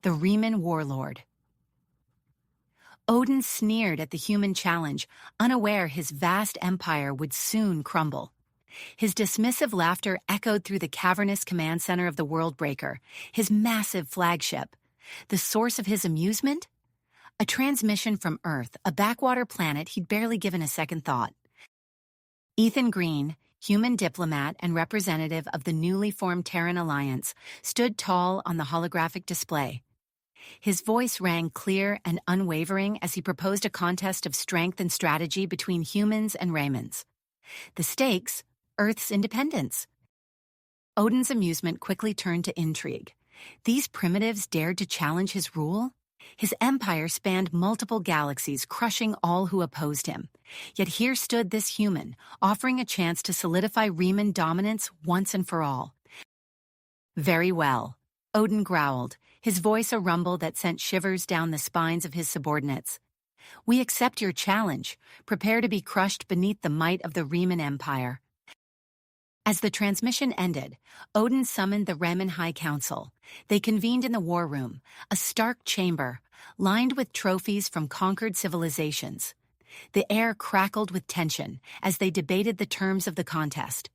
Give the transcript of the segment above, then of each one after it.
the Riemann Warlord. Odin sneered at the human challenge, unaware his vast empire would soon crumble. His dismissive laughter echoed through the cavernous command center of the Worldbreaker, his massive flagship. The source of his amusement? A transmission from Earth, a backwater planet he'd barely given a second thought. Ethan Green, human diplomat and representative of the newly formed Terran Alliance, stood tall on the holographic display. His voice rang clear and unwavering as he proposed a contest of strength and strategy between humans and Raymans. The stakes? Earth's independence. Odin's amusement quickly turned to intrigue. These primitives dared to challenge his rule? His empire spanned multiple galaxies, crushing all who opposed him. Yet here stood this human, offering a chance to solidify Riemann dominance once and for all. Very well, Odin growled, his voice a rumble that sent shivers down the spines of his subordinates. We accept your challenge. Prepare to be crushed beneath the might of the Riemann Empire. As the transmission ended, Odin summoned the Riemann High Council. They convened in the war room, a stark chamber, lined with trophies from conquered civilizations. The air crackled with tension as they debated the terms of the contest.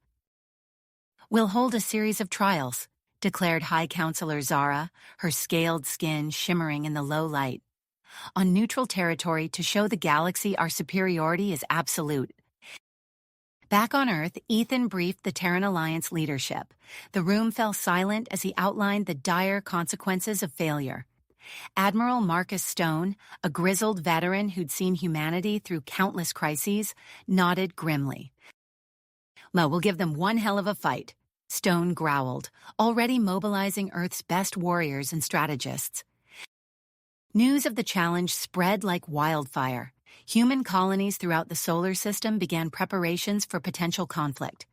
We'll hold a series of trials, declared High Counselor Zara, her scaled skin shimmering in the low light. On neutral territory to show the galaxy our superiority is absolute. Back on Earth, Ethan briefed the Terran Alliance leadership. The room fell silent as he outlined the dire consequences of failure. Admiral Marcus Stone, a grizzled veteran who'd seen humanity through countless crises, nodded grimly. Well, we'll give them one hell of a fight, Stone growled, already mobilizing Earth's best warriors and strategists. News of the challenge spread like wildfire. Human colonies throughout the solar system began preparations for potential conflict.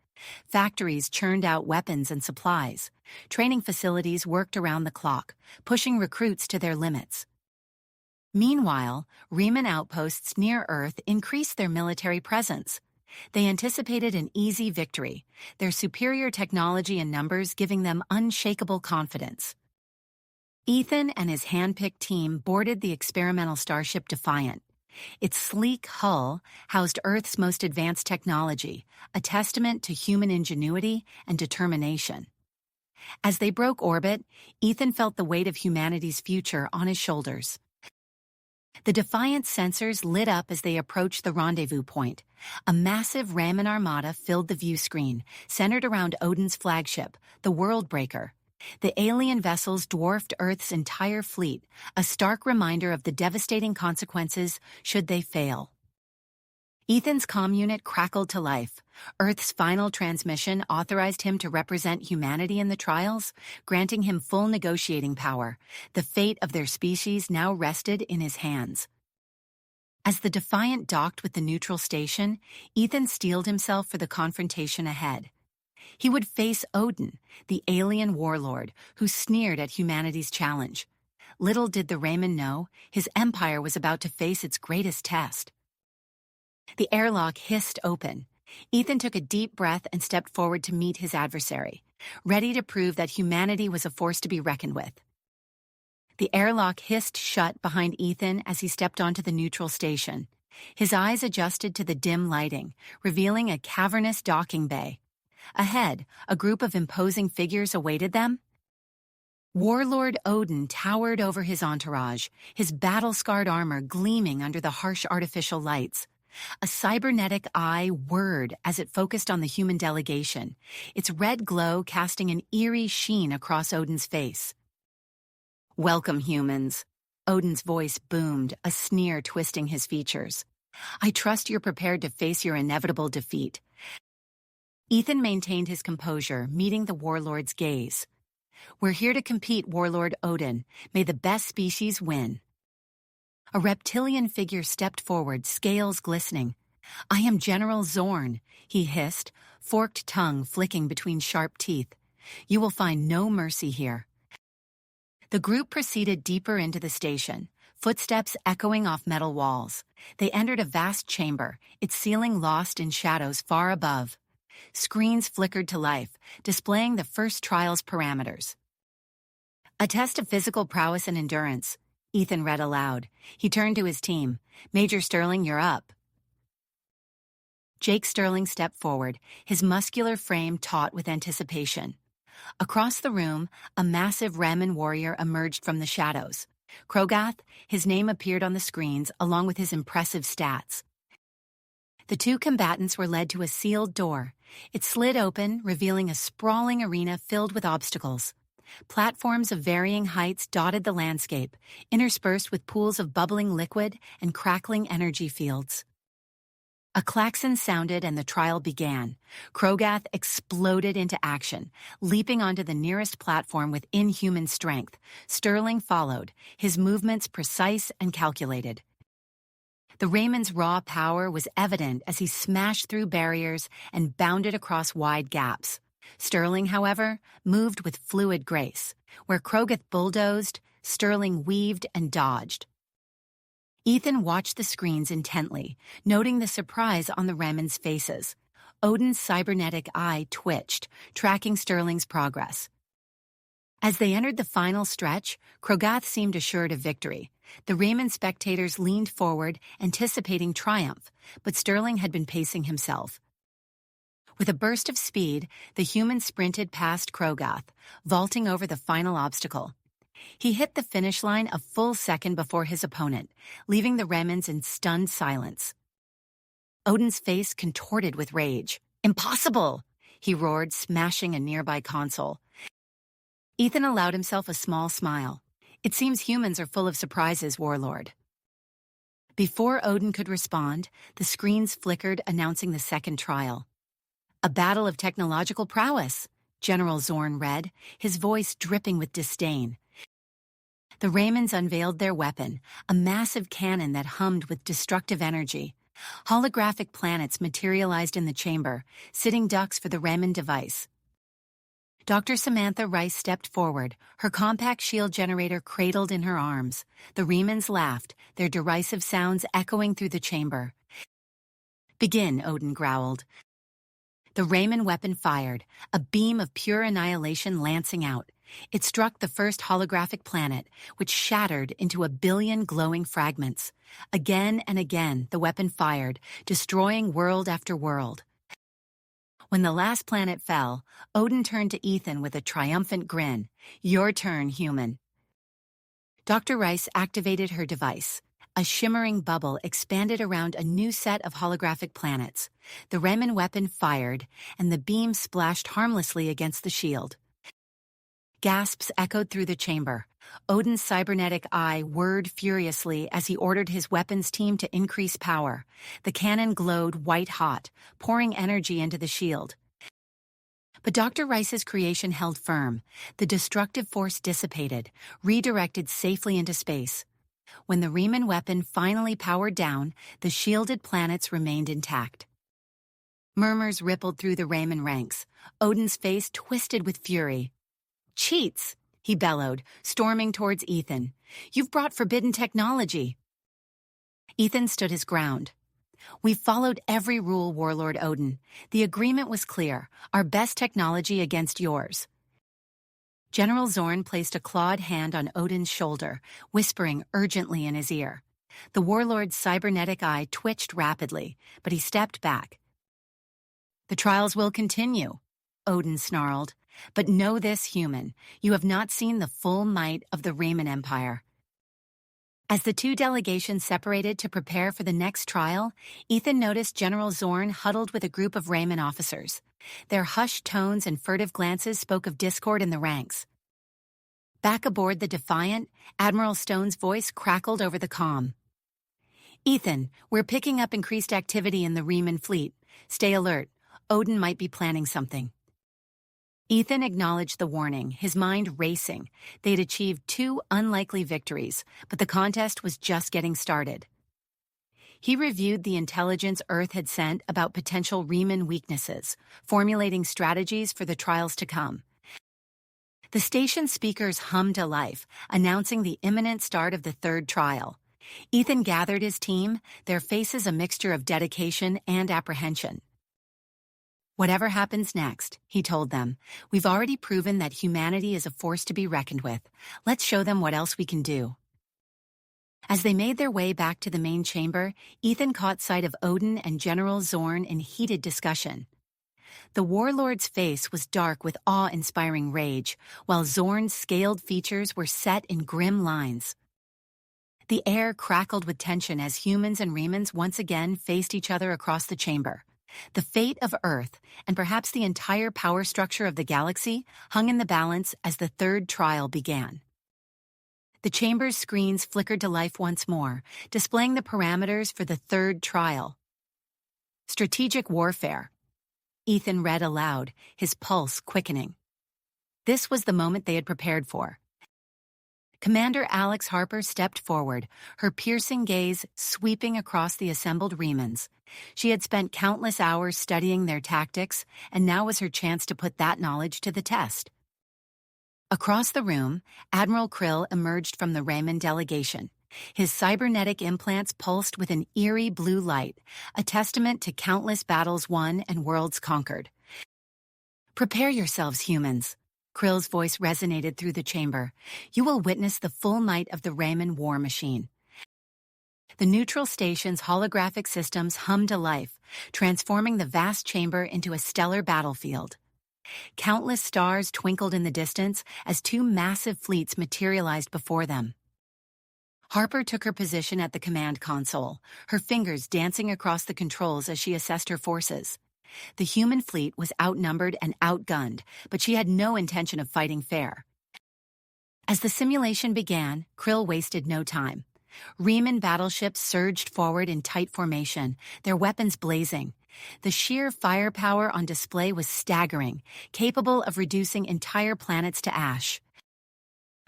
Factories churned out weapons and supplies. Training facilities worked around the clock, pushing recruits to their limits. Meanwhile, Riemann outposts near Earth increased their military presence. They anticipated an easy victory, their superior technology and numbers giving them unshakable confidence. Ethan and his hand-picked team boarded the experimental starship Defiant. Its sleek hull housed Earth's most advanced technology, a testament to human ingenuity and determination. As they broke orbit, Ethan felt the weight of humanity's future on his shoulders. The Defiant sensors lit up as they approached the rendezvous point. A massive Raman armada filled the view screen, centered around Odin's flagship, the Worldbreaker. The alien vessels dwarfed Earth's entire fleet, a stark reminder of the devastating consequences should they fail. Ethan's comm unit crackled to life. Earth's final transmission authorized him to represent humanity in the trials, granting him full negotiating power. The fate of their species now rested in his hands. As the Defiant docked with the neutral station, Ethan steeled himself for the confrontation ahead. He would face Odin, the alien warlord, who sneered at humanity's challenge. Little did the Riemann know, his empire was about to face its greatest test. The airlock hissed open. Ethan took a deep breath and stepped forward to meet his adversary, ready to prove that humanity was a force to be reckoned with. The airlock hissed shut behind Ethan as he stepped onto the neutral station. His eyes adjusted to the dim lighting, revealing a cavernous docking bay. Ahead, a group of imposing figures awaited them. Warlord Odin towered over his entourage, his battle-scarred armor gleaming under the harsh artificial lights. A cybernetic eye whirred as it focused on the human delegation, its red glow casting an eerie sheen across Odin's face. "Welcome, humans," Odin's voice boomed, a sneer twisting his features. "I trust you're prepared to face your inevitable defeat." Ethan maintained his composure, meeting the warlord's gaze. "We're here to compete, Warlord Odin. May the best species win." A reptilian figure stepped forward, scales glistening. "I am General Zorn," he hissed, forked tongue flicking between sharp teeth. "You will find no mercy here." The group proceeded deeper into the station, footsteps echoing off metal walls. They entered a vast chamber, its ceiling lost in shadows far above. Screens flickered to life, displaying the first trial's parameters. A test of physical prowess and endurance, Ethan read aloud. He turned to his team. Major Sterling, you're up. Jake Sterling stepped forward, his muscular frame taut with anticipation. Across the room, a massive Raman warrior emerged from the shadows. Krogath, his name appeared on the screens along with his impressive stats. The two combatants were led to a sealed door. It slid open, revealing a sprawling arena filled with obstacles. Platforms of varying heights dotted the landscape, interspersed with pools of bubbling liquid and crackling energy fields. A klaxon sounded and the trial began. Krogath exploded into action, leaping onto the nearest platform with inhuman strength. Sterling followed, his movements precise and calculated. The Raman's raw power was evident as he smashed through barriers and bounded across wide gaps. Sterling, however, moved with fluid grace. Where Krogath bulldozed, Sterling weaved and dodged. Ethan watched the screens intently, noting the surprise on the Raman's faces. Odin's cybernetic eye twitched, tracking Sterling's progress. As they entered the final stretch, Krogath seemed assured of victory. The Raman spectators leaned forward, anticipating triumph, but Sterling had been pacing himself. With a burst of speed, the human sprinted past Krogath, vaulting over the final obstacle. He hit the finish line a full second before his opponent, leaving the Ramans in stunned silence. Odin's face contorted with rage. "Impossible!" he roared, smashing a nearby console. Ethan allowed himself a small smile. "It seems humans are full of surprises, Warlord." Before Odin could respond, the screens flickered, announcing the second trial. "A battle of technological prowess," General Zorn read, his voice dripping with disdain. The Ramans unveiled their weapon, a massive cannon that hummed with destructive energy. Holographic planets materialized in the chamber, sitting ducks for the Raman device. Dr. Samantha Rice stepped forward, her compact shield generator cradled in her arms. The Ramans laughed, their derisive sounds echoing through the chamber. "Begin," Odin growled. The Raman weapon fired, a beam of pure annihilation lancing out. It struck the first holographic planet, which shattered into 1 billion glowing fragments. Again and again, the weapon fired, destroying world after world. When the last planet fell, Odin turned to Ethan with a triumphant grin. "Your turn, human." Dr. Rice activated her device. A shimmering bubble expanded around a new set of holographic planets. The Raman weapon fired, and the beam splashed harmlessly against the shield. Gasps echoed through the chamber. Odin's cybernetic eye whirred furiously as he ordered his weapons team to increase power. The cannon glowed white-hot, pouring energy into the shield. But Dr. Rice's creation held firm. The destructive force dissipated, redirected safely into space. When the Raman weapon finally powered down, the shielded planets remained intact. Murmurs rippled through the Raman ranks. Odin's face twisted with fury. "Cheats!" he bellowed, storming towards Ethan. "You've brought forbidden technology." Ethan stood his ground. "We've followed every rule, Warlord Odin. The agreement was clear, our best technology against yours." General Zorn placed a clawed hand on Odin's shoulder, whispering urgently in his ear. The Warlord's cybernetic eye twitched rapidly, but he stepped back. "The trials will continue," Odin snarled. "But know this, human, you have not seen the full might of the Raman Empire." As the two delegations separated to prepare for the next trial, Ethan noticed General Zorn huddled with a group of Raman officers. Their hushed tones and furtive glances spoke of discord in the ranks. Back aboard the Defiant, Admiral Stone's voice crackled over the comm. "Ethan, we're picking up increased activity in the Raman fleet. Stay alert. Odin might be planning something." Ethan acknowledged the warning, his mind racing. They'd achieved 2 unlikely victories, but the contest was just getting started. He reviewed the intelligence Earth had sent about potential Raman weaknesses, formulating strategies for the trials to come. The station speakers hummed to life, announcing the imminent start of the third trial. Ethan gathered his team, their faces a mixture of dedication and apprehension. Whatever happens next, he told them, we've already proven that humanity is a force to be reckoned with. Let's show them what else we can do. As they made their way back to the main chamber, Ethan caught sight of Odin and General Zorn in heated discussion. The Warlord's face was dark with awe-inspiring rage, while Zorn's scaled features were set in grim lines. The air crackled with tension as humans and Remans once again faced each other across the chamber. The fate of Earth, and perhaps the entire power structure of the galaxy, hung in the balance as the third trial began. The chamber's screens flickered to life once more, displaying the parameters for the third trial. Strategic warfare. Ethan read aloud, his pulse quickening. This was the moment they had prepared for. Commander Alex Harper stepped forward, her piercing gaze sweeping across the assembled Remans. She had spent countless hours studying their tactics, and now was her chance to put that knowledge to the test. Across the room, Admiral Krill emerged from the Raymond delegation. His cybernetic implants pulsed with an eerie blue light, a testament to countless battles won and worlds conquered. Prepare yourselves, humans. Krill's voice resonated through the chamber. You will witness the full might of the Raymond war machine. The neutral station's holographic systems hummed to life, transforming the vast chamber into a stellar battlefield. Countless stars twinkled in the distance as two massive fleets materialized before them. Harper took her position at the command console, her fingers dancing across the controls as she assessed her forces. The human fleet was outnumbered and outgunned, but she had no intention of fighting fair. As the simulation began, Krill wasted no time. Reman battleships surged forward in tight formation, their weapons blazing. The sheer firepower on display was staggering, capable of reducing entire planets to ash.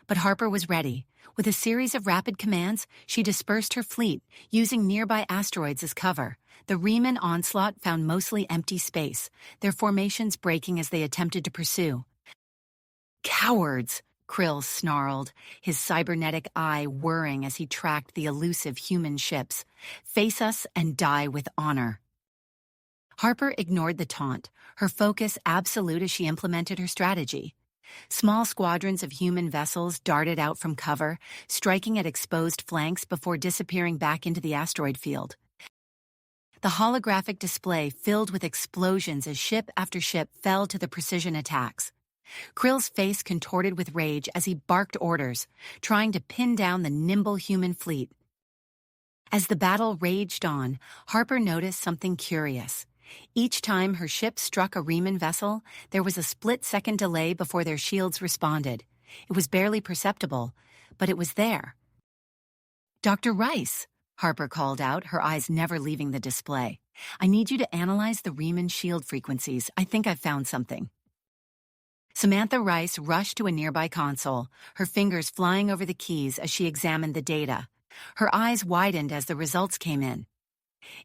But Harper was ready. With a series of rapid commands, she dispersed her fleet, using nearby asteroids as cover. The Reman onslaught found mostly empty space, their formations breaking as they attempted to pursue. Cowards! Krill snarled, his cybernetic eye whirring as he tracked the elusive human ships. Face us and die with honor. Harper ignored the taunt, her focus absolute as she implemented her strategy. Small squadrons of human vessels darted out from cover, striking at exposed flanks before disappearing back into the asteroid field. The holographic display filled with explosions as ship after ship fell to the precision attacks. Krill's face contorted with rage as he barked orders, trying to pin down the nimble human fleet. As the battle raged on, Harper noticed something curious. Each time her ship struck a Reman vessel, there was a split-second delay before their shields responded. It was barely perceptible, but it was there. Dr. Rice, Harper called out, her eyes never leaving the display. I need you to analyze the Reman shield frequencies. I think I've found something. Samantha Rice rushed to a nearby console, her fingers flying over the keys as she examined the data. Her eyes widened as the results came in.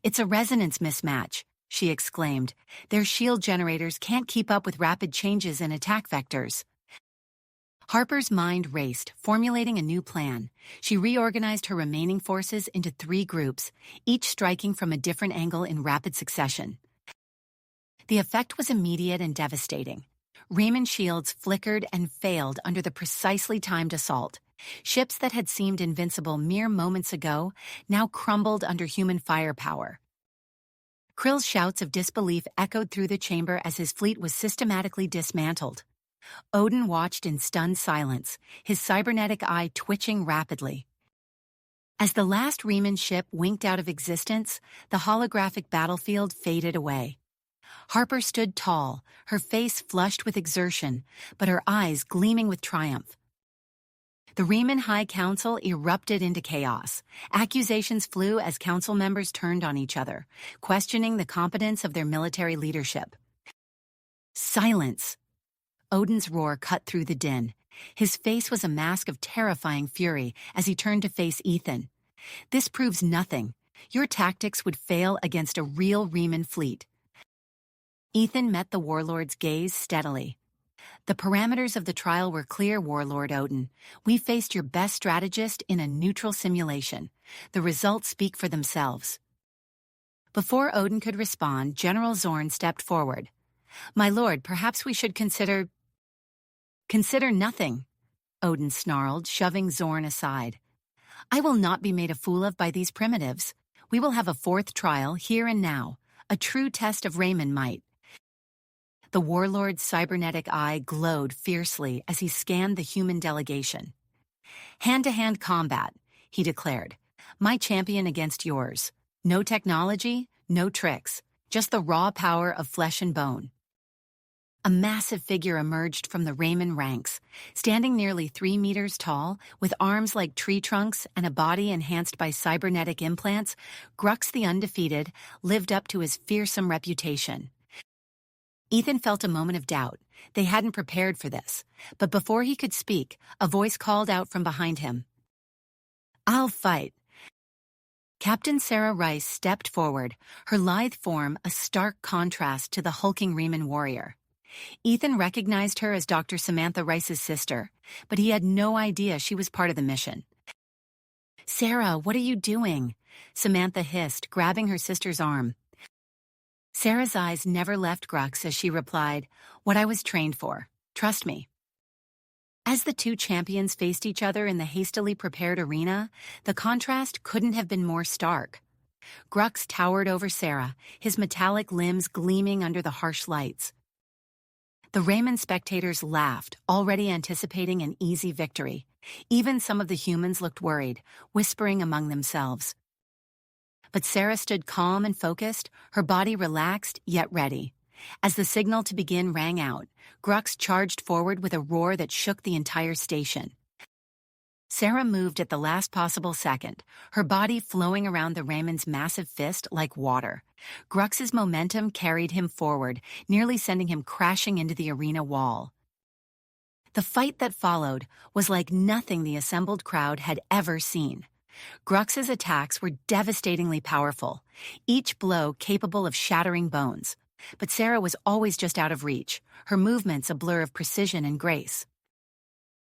It's a resonance mismatch, she exclaimed. Their shield generators can't keep up with rapid changes in attack vectors. Harper's mind raced, formulating a new plan. She reorganized her remaining forces into 3 groups, each striking from a different angle in rapid succession. The effect was immediate and devastating. Reman shields flickered and failed under the precisely timed assault. Ships that had seemed invincible mere moments ago now crumbled under human firepower. Krill's shouts of disbelief echoed through the chamber as his fleet was systematically dismantled. Odin watched in stunned silence, his cybernetic eye twitching rapidly. As the last Reman ship winked out of existence, the holographic battlefield faded away. Harper stood tall, her face flushed with exertion, but her eyes gleaming with triumph. The Reman High Council erupted into chaos. Accusations flew as council members turned on each other, questioning the competence of their military leadership. Silence! Odin's roar cut through the din. His face was a mask of terrifying fury as he turned to face Ethan. This proves nothing. Your tactics would fail against a real Reman fleet. Ethan met the Warlord's gaze steadily. The parameters of the trial were clear, Warlord Odin. We faced your best strategist in a neutral simulation. The results speak for themselves. Before Odin could respond, General Zorn stepped forward. My lord, perhaps we should consider— Consider nothing, Odin snarled, shoving Zorn aside. I will not be made a fool of by these primitives. We will have a fourth trial, here and now, a true test of Raymond might. The Warlord's cybernetic eye glowed fiercely as he scanned the human delegation. Hand-to-hand combat, he declared. My champion against yours. No technology, no tricks, just the raw power of flesh and bone. A massive figure emerged from the Raymond ranks, standing nearly 3 meters tall, with arms like tree trunks and a body enhanced by cybernetic implants. Grux the Undefeated lived up to his fearsome reputation. Ethan felt a moment of doubt. They hadn't prepared for this, but before he could speak, a voice called out from behind him. I'll fight. Captain Sarah Rice stepped forward, her lithe form a stark contrast to the hulking Riemann warrior. Ethan recognized her as Dr. Samantha Rice's sister, but he had no idea she was part of the mission. Sarah, what are you doing? Samantha hissed, grabbing her sister's arm. Sarah's eyes never left Grux as she replied, What I was trained for. Trust me. As the two champions faced each other in the hastily prepared arena, the contrast couldn't have been more stark. Grux towered over Sarah, his metallic limbs gleaming under the harsh lights. The Raymond spectators laughed, already anticipating an easy victory. Even some of the humans looked worried, whispering among themselves. But Sarah stood calm and focused, her body relaxed yet ready. As the signal to begin rang out, Grux charged forward with a roar that shook the entire station. Sarah moved at the last possible second, her body flowing around the Raymond's massive fist like water. Grux's momentum carried him forward, nearly sending him crashing into the arena wall. The fight that followed was like nothing the assembled crowd had ever seen. Grux's attacks were devastatingly powerful, each blow capable of shattering bones. But Sarah was always just out of reach, her movements a blur of precision and grace.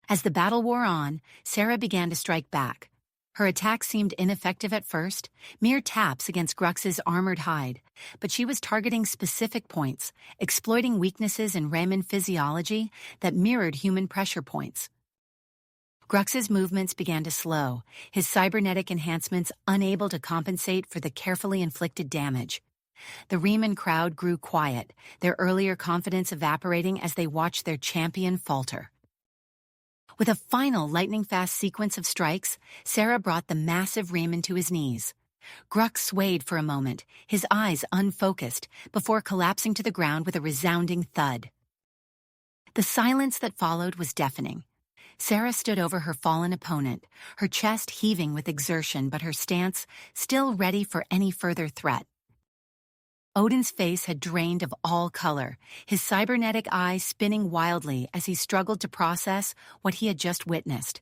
As the battle wore on, Sarah began to strike back. Her attacks seemed ineffective at first, mere taps against Grux's armored hide, but she was targeting specific points, exploiting weaknesses in Raymond physiology that mirrored human pressure points. Grux's movements began to slow, his cybernetic enhancements unable to compensate for the carefully inflicted damage. The Riemann crowd grew quiet, their earlier confidence evaporating as they watched their champion falter. With a final lightning-fast sequence of strikes, Sarah brought the massive Riemann to his knees. Grux swayed for a moment, his eyes unfocused, before collapsing to the ground with a resounding thud. The silence that followed was deafening. Sarah stood over her fallen opponent, her chest heaving with exertion but her stance still ready for any further threat. Odin's face had drained of all color, his cybernetic eye spinning wildly as he struggled to process what he had just witnessed.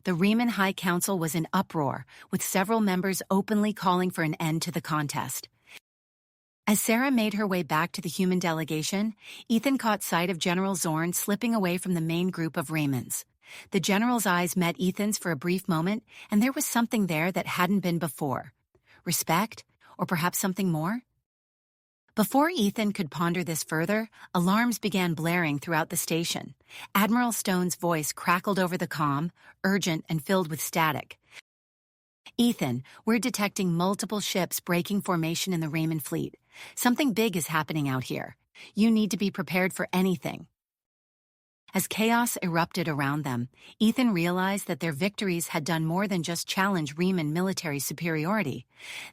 The Riemann High Council was in uproar, with several members openly calling for an end to the contest. As Sarah made her way back to the human delegation, Ethan caught sight of General Zorn slipping away from the main group of Raymonds. The general's eyes met Ethan's for a brief moment, and there was something there that hadn't been before. Respect, or perhaps something more? Before Ethan could ponder this further, alarms began blaring throughout the station. Admiral Stone's voice crackled over the comm, urgent and filled with static. Ethan, we're detecting multiple ships breaking formation in the Raymond fleet. Something big is happening out here. You need to be prepared for anything. As chaos erupted around them, Ethan realized that their victories had done more than just challenge Riemann military superiority.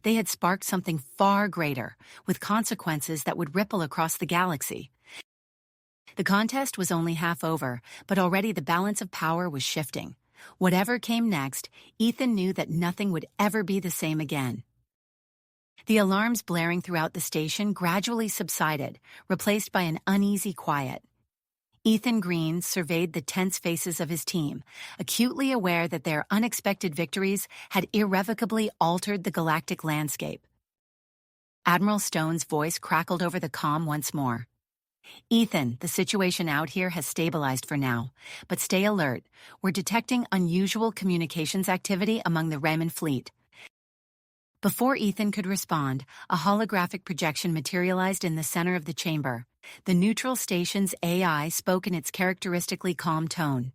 They had sparked something far greater, with consequences that would ripple across the galaxy. The contest was only half over, but already the balance of power was shifting. Whatever came next, Ethan knew that nothing would ever be the same again. The alarms blaring throughout the station gradually subsided, replaced by an uneasy quiet. Ethan Green surveyed the tense faces of his team, acutely aware that their unexpected victories had irrevocably altered the galactic landscape. Admiral Stone's voice crackled over the comm once more. Ethan, the situation out here has stabilized for now, but stay alert. We're detecting unusual communications activity among the Raymond fleet. Before Ethan could respond, a holographic projection materialized in the center of the chamber. The neutral station's AI spoke in its characteristically calm tone.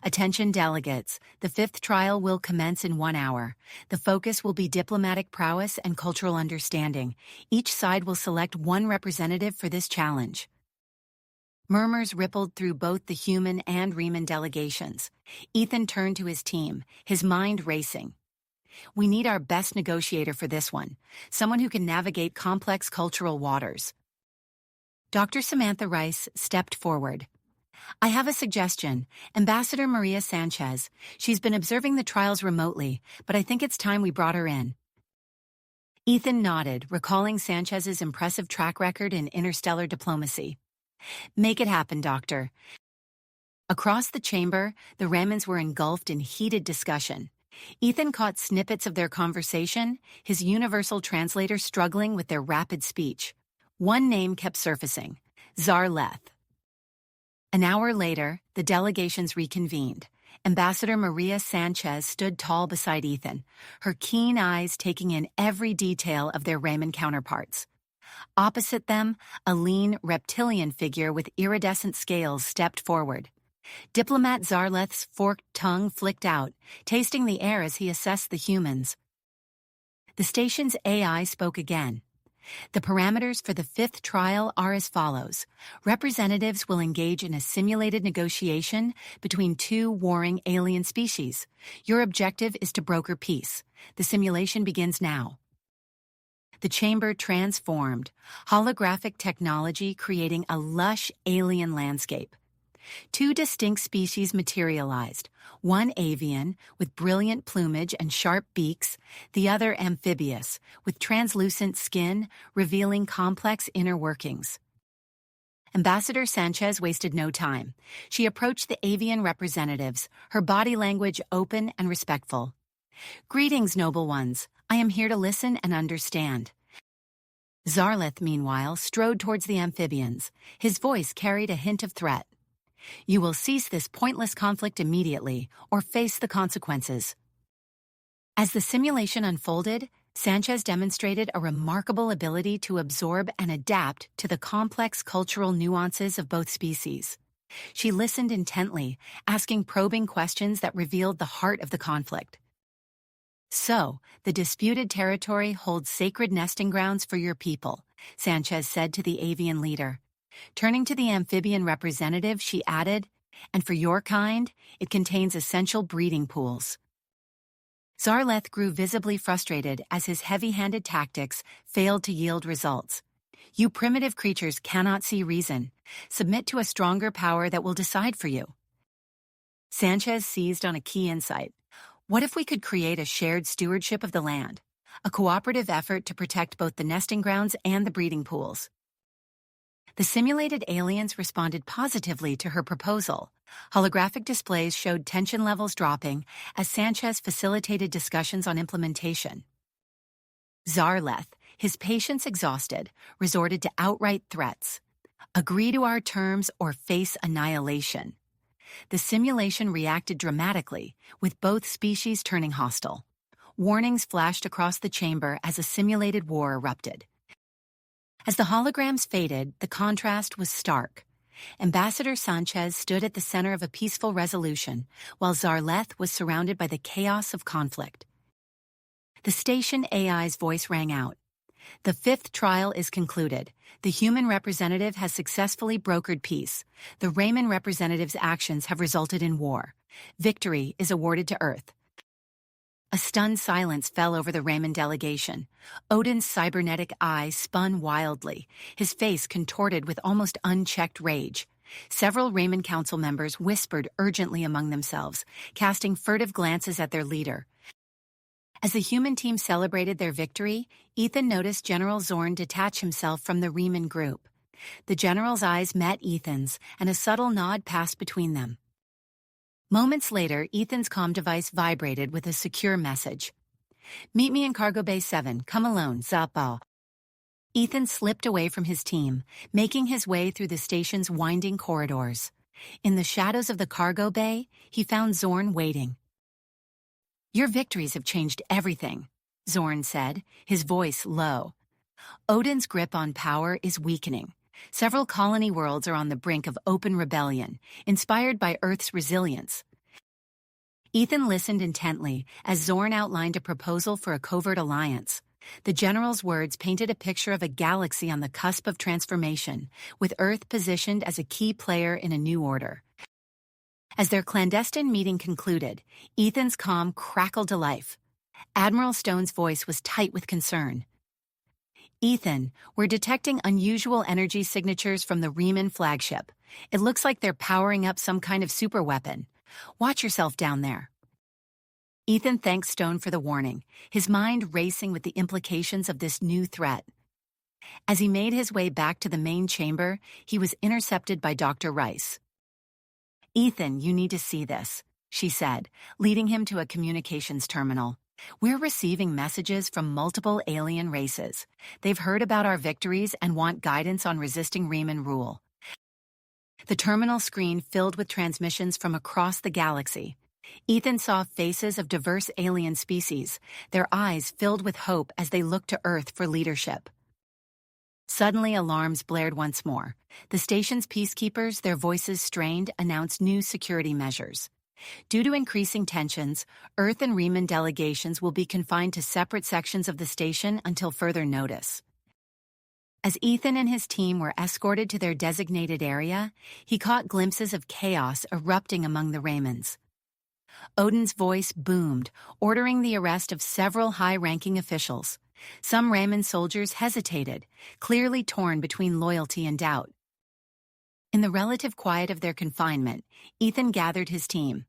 Attention delegates, the fifth trial will commence in 1 hour. The focus will be diplomatic prowess and cultural understanding. Each side will select one representative for this challenge. Murmurs rippled through both the human and Riemann delegations. Ethan turned to his team, his mind racing. We need our best negotiator for this one, someone who can navigate complex cultural waters. Dr. Samantha Rice stepped forward. I have a suggestion. Ambassador Maria Sanchez. She's been observing the trials remotely, but I think it's time we brought her in. Ethan nodded, recalling Sanchez's impressive track record in interstellar diplomacy. Make it happen, Doctor. Across the chamber, the Ramans were engulfed in heated discussion. Ethan caught snippets of their conversation, his universal translator struggling with their rapid speech. One name kept surfacing, Zarleth. An hour later, the delegations reconvened. Ambassador Maria Sanchez stood tall beside Ethan, her keen eyes taking in every detail of their Raymond counterparts. Opposite them, a lean, reptilian figure with iridescent scales stepped forward. Diplomat Zarleth's forked tongue flicked out, tasting the air as he assessed the humans. The station's AI spoke again. The parameters for the fifth trial are as follows. Representatives will engage in a simulated negotiation between two warring alien species. Your objective is to broker peace. The simulation begins now. The chamber transformed, holographic technology creating a lush alien landscape. Two distinct species materialized, one avian, with brilliant plumage and sharp beaks, the other amphibious, with translucent skin, revealing complex inner workings. Ambassador Sanchez wasted no time. She approached the avian representatives, her body language open and respectful. Greetings, noble ones. I am here to listen and understand. Zarleth, meanwhile, strode towards the amphibians. His voice carried a hint of threat. You will cease this pointless conflict immediately, or face the consequences. As the simulation unfolded, Sanchez demonstrated a remarkable ability to absorb and adapt to the complex cultural nuances of both species. She listened intently, asking probing questions that revealed the heart of the conflict. So, the disputed territory holds sacred nesting grounds for your people, Sanchez said to the avian leader. Turning to the amphibian representative, she added, and for your kind, it contains essential breeding pools. Zarleth grew visibly frustrated as his heavy-handed tactics failed to yield results. You primitive creatures cannot see reason. Submit to a stronger power that will decide for you. Sanchez seized on a key insight. What if we could create a shared stewardship of the land? A cooperative effort to protect both the nesting grounds and the breeding pools. The simulated aliens responded positively to her proposal. Holographic displays showed tension levels dropping as Sanchez facilitated discussions on implementation. Zarleth, his patience exhausted, resorted to outright threats. Agree to our terms or face annihilation. The simulation reacted dramatically, with both species turning hostile. Warnings flashed across the chamber as a simulated war erupted. As the holograms faded, the contrast was stark. Ambassador Sanchez stood at the center of a peaceful resolution, while Zarleth was surrounded by the chaos of conflict. The station AI's voice rang out. The fifth trial is concluded. The human representative has successfully brokered peace. The Raymond representative's actions have resulted in war. Victory is awarded to Earth. A stunned silence fell over the Raymond delegation. Odin's cybernetic eye spun wildly, his face contorted with almost unchecked rage. Several Raymond Council members whispered urgently among themselves, casting furtive glances at their leader. As the human team celebrated their victory, Ethan noticed General Zorn detach himself from the Riemann group. The general's eyes met Ethan's, and a subtle nod passed between them. Moments later, Ethan's comm device vibrated with a secure message. Meet me in Cargo Bay 7. Come alone, Zapao. Ethan slipped away from his team, making his way through the station's winding corridors. In the shadows of the cargo bay, he found Zorn waiting. Your victories have changed everything. Zorn said, his voice low. Odin's grip on power is weakening. Several colony worlds are on the brink of open rebellion, inspired by Earth's resilience. Ethan listened intently as Zorn outlined a proposal for a covert alliance. The general's words painted a picture of a galaxy on the cusp of transformation, with Earth positioned as a key player in a new order. As their clandestine meeting concluded, Ethan's calm crackled to life. Admiral Stone's voice was tight with concern. Ethan, we're detecting unusual energy signatures from the Riemann flagship. It looks like they're powering up some kind of superweapon. Watch yourself down there. Ethan thanked Stone for the warning, his mind racing with the implications of this new threat. As he made his way back to the main chamber, he was intercepted by Dr. Rice. Ethan, you need to see this, she said, leading him to a communications terminal. We're receiving messages from multiple alien races. They've heard about our victories and want guidance on resisting Riemann rule. The terminal screen filled with transmissions from across the galaxy. Ethan saw faces of diverse alien species, their eyes filled with hope as they looked to Earth for leadership. Suddenly, alarms blared once more. The station's peacekeepers, their voices strained, announced new security measures. Due to increasing tensions, Earth and Riemann delegations will be confined to separate sections of the station until further notice. As Ethan and his team were escorted to their designated area, he caught glimpses of chaos erupting among the Raymonds. Odin's voice boomed, ordering the arrest of several high-ranking officials. Some Raymond soldiers hesitated, clearly torn between loyalty and doubt. In the relative quiet of their confinement, Ethan gathered his team.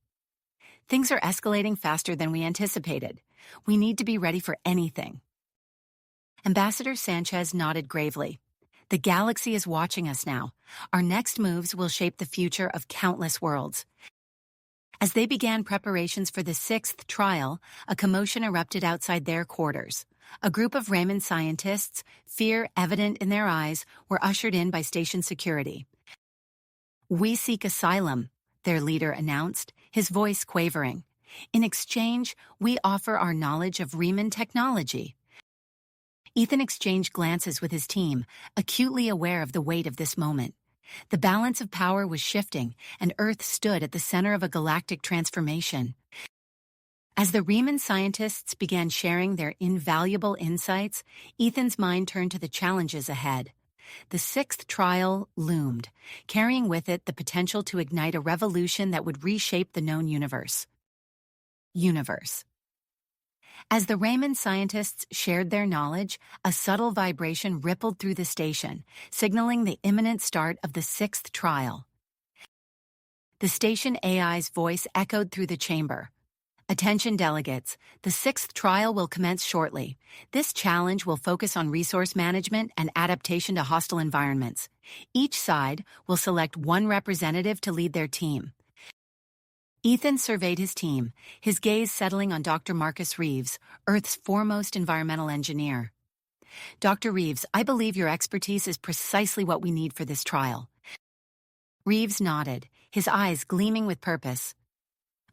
Things are escalating faster than we anticipated. We need to be ready for anything. Ambassador Sanchez nodded gravely. The galaxy is watching us now. Our next moves will shape the future of countless worlds. As they began preparations for the 6th trial, a commotion erupted outside their quarters. A group of Raymond scientists, fear evident in their eyes, were ushered in by station security. We seek asylum, their leader announced, his voice quavering. In exchange, we offer our knowledge of Riemann technology. Ethan exchanged glances with his team, acutely aware of the weight of this moment. The balance of power was shifting, and Earth stood at the center of a galactic transformation. As the Riemann scientists began sharing their invaluable insights, Ethan's mind turned to the challenges ahead. The 6th trial loomed, carrying with it the potential to ignite a revolution that would reshape the known universe. As the Raymond scientists shared their knowledge, a subtle vibration rippled through the station, signaling the imminent start of the 6th trial. The station AI's voice echoed through the chamber. Attention delegates, the 6th trial will commence shortly. This challenge will focus on resource management and adaptation to hostile environments. Each side will select one representative to lead their team. Ethan surveyed his team, his gaze settling on Dr. Marcus Reeves, Earth's foremost environmental engineer. Dr. Reeves, I believe your expertise is precisely what we need for this trial. Reeves nodded, his eyes gleaming with purpose.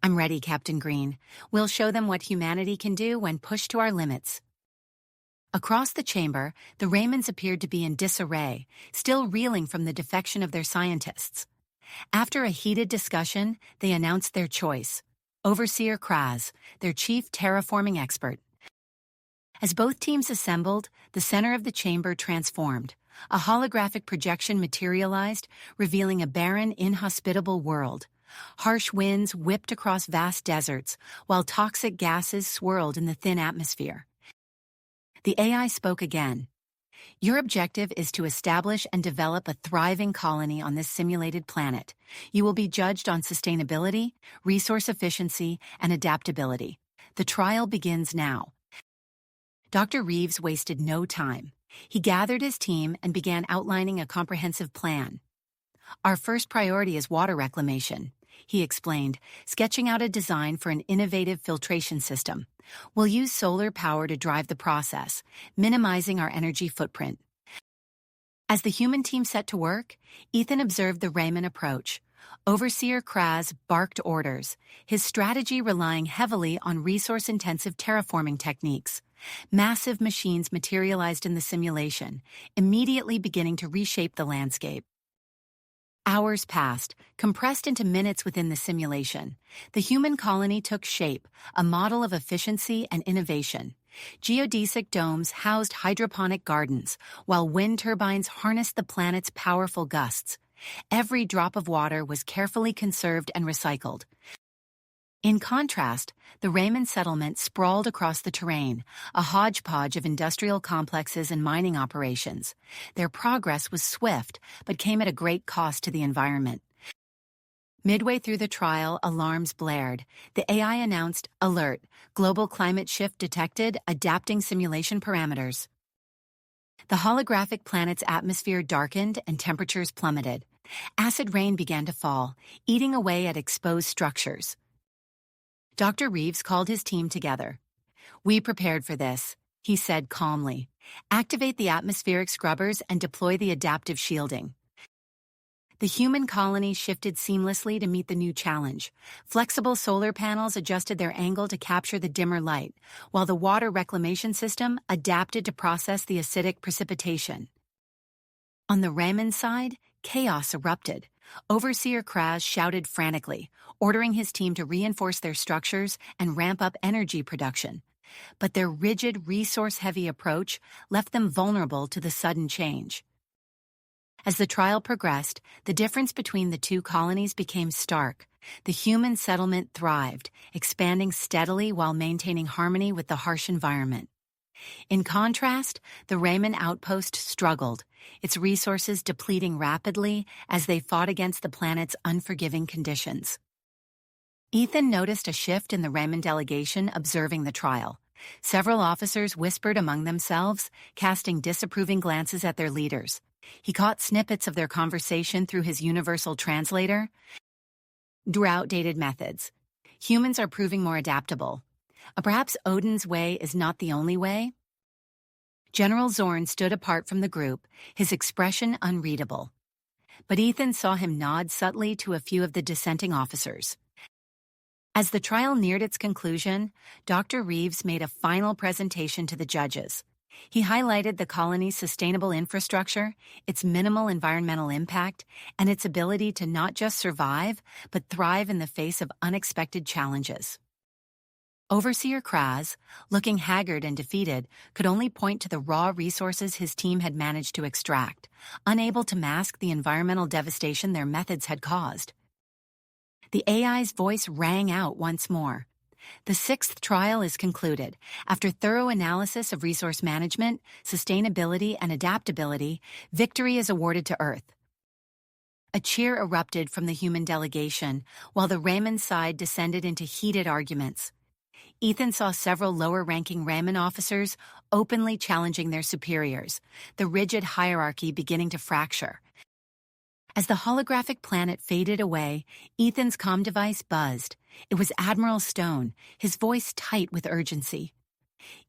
I'm ready, Captain Green. We'll show them what humanity can do when pushed to our limits. Across the chamber, the Raymonds appeared to be in disarray, still reeling from the defection of their scientists. After a heated discussion, they announced their choice: Overseer Kraz, their chief terraforming expert. As both teams assembled, the center of the chamber transformed. A holographic projection materialized, revealing a barren, inhospitable world. Harsh winds whipped across vast deserts, while toxic gases swirled in the thin atmosphere. The AI spoke again. Your objective is to establish and develop a thriving colony on this simulated planet. You will be judged on sustainability, resource efficiency, and adaptability. The trial begins now. Dr. Reeves wasted no time. He gathered his team and began outlining a comprehensive plan. Our first priority is water reclamation, he explained, sketching out a design for an innovative filtration system. We'll use solar power to drive the process, minimizing our energy footprint. As the human team set to work, Ethan observed the Raymond approach. Overseer Kraz barked orders, his strategy relying heavily on resource-intensive terraforming techniques. Massive machines materialized in the simulation, immediately beginning to reshape the landscape. Hours passed, compressed into minutes within the simulation. The human colony took shape, a model of efficiency and innovation. Geodesic domes housed hydroponic gardens, while wind turbines harnessed the planet's powerful gusts. Every drop of water was carefully conserved and recycled. In contrast, the Raymond settlement sprawled across the terrain, a hodgepodge of industrial complexes and mining operations. Their progress was swift, but came at a great cost to the environment. Midway through the trial, alarms blared. The AI announced, "Alert, global climate shift detected, adapting simulation parameters." The holographic planet's atmosphere darkened and temperatures plummeted. Acid rain began to fall, eating away at exposed structures. Dr. Reeves called his team together. "We prepared for this," he said calmly. "Activate the atmospheric scrubbers and deploy the adaptive shielding." The human colony shifted seamlessly to meet the new challenge. Flexible solar panels adjusted their angle to capture the dimmer light, while the water reclamation system adapted to process the acidic precipitation. On the Raymond side, chaos erupted. Overseer Kraz shouted frantically, ordering his team to reinforce their structures and ramp up energy production. But their rigid, resource-heavy approach left them vulnerable to the sudden change. As the trial progressed, the difference between the two colonies became stark. The human settlement thrived, expanding steadily while maintaining harmony with the harsh environment. In contrast, the Raymond outpost struggled, its resources depleting rapidly as they fought against the planet's unforgiving conditions. Ethan noticed a shift in the Raymond delegation observing the trial. Several officers whispered among themselves, casting disapproving glances at their leaders. He caught snippets of their conversation through his universal translator. "Outdated methods. Humans are proving more adaptable. Perhaps Odin's way is not the only way?" General Zorn stood apart from the group, his expression unreadable. But Ethan saw him nod subtly to a few of the dissenting officers. As the trial neared its conclusion, Dr. Reeves made a final presentation to the judges. He highlighted the colony's sustainable infrastructure, its minimal environmental impact, and its ability to not just survive, but thrive in the face of unexpected challenges. Overseer Kraz, looking haggard and defeated, could only point to the raw resources his team had managed to extract, unable to mask the environmental devastation their methods had caused. The AI's voice rang out once more. "The sixth trial is concluded. After thorough analysis of resource management, sustainability, and adaptability, victory is awarded to Earth." A cheer erupted from the human delegation, while the Raymond side descended into heated arguments. Ethan saw several lower-ranking Raymond officers openly challenging their superiors, the rigid hierarchy beginning to fracture. As the holographic planet faded away, Ethan's comm device buzzed. It was Admiral Stone, his voice tight with urgency.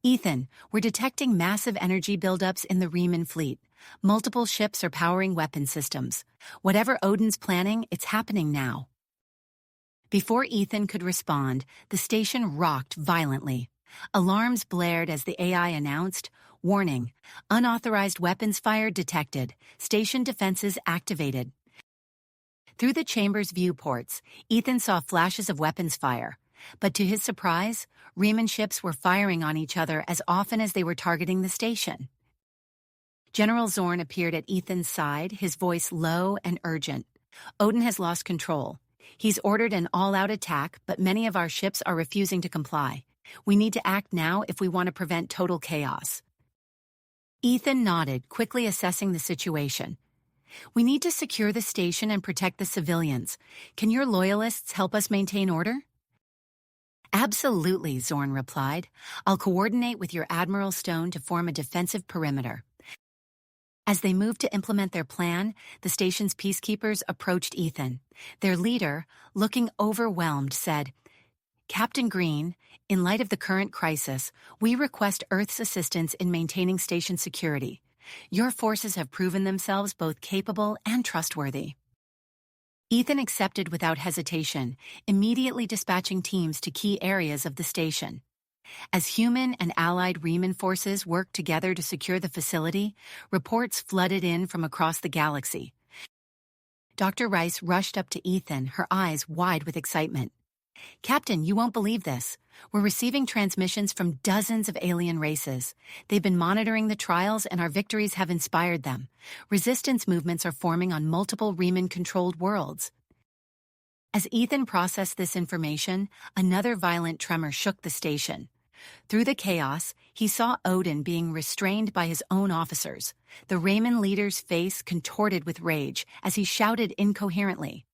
"Ethan, we're detecting massive energy buildups in the Riemann fleet. Multiple ships are powering weapon systems. Whatever Odin's planning, it's happening now." Before Ethan could respond, the station rocked violently. Alarms blared as the AI announced, "Warning, unauthorized weapons fire detected. Station defenses activated." Through the chamber's viewports, Ethan saw flashes of weapons fire. But to his surprise, Riemann ships were firing on each other as often as they were targeting the station. General Zorn appeared at Ethan's side, his voice low and urgent. "Odin has lost control. He's ordered an all-out attack, but many of our ships are refusing to comply. We need to act now if we want to prevent total chaos." Ethan nodded, quickly assessing the situation. "We need to secure the station and protect the civilians. Can your loyalists help us maintain order?" "Absolutely," Zorn replied. "I'll coordinate with your Admiral Stone to form a defensive perimeter." As they moved to implement their plan, the station's peacekeepers approached Ethan. Their leader, looking overwhelmed, said, "Captain Green, in light of the current crisis, we request Earth's assistance in maintaining station security. Your forces have proven themselves both capable and trustworthy." Ethan accepted without hesitation, immediately dispatching teams to key areas of the station. As human and allied Riemann forces worked together to secure the facility, reports flooded in from across the galaxy. Dr. Rice rushed up to Ethan, her eyes wide with excitement. "Captain, you won't believe this. We're receiving transmissions from dozens of alien races. They've been monitoring the trials and our victories have inspired them. Resistance movements are forming on multiple Riemann-controlled worlds." As Ethan processed this information, another violent tremor shook the station. Through the chaos, he saw Odin being restrained by his own officers, the Riemann leader's face contorted with rage as he shouted incoherently.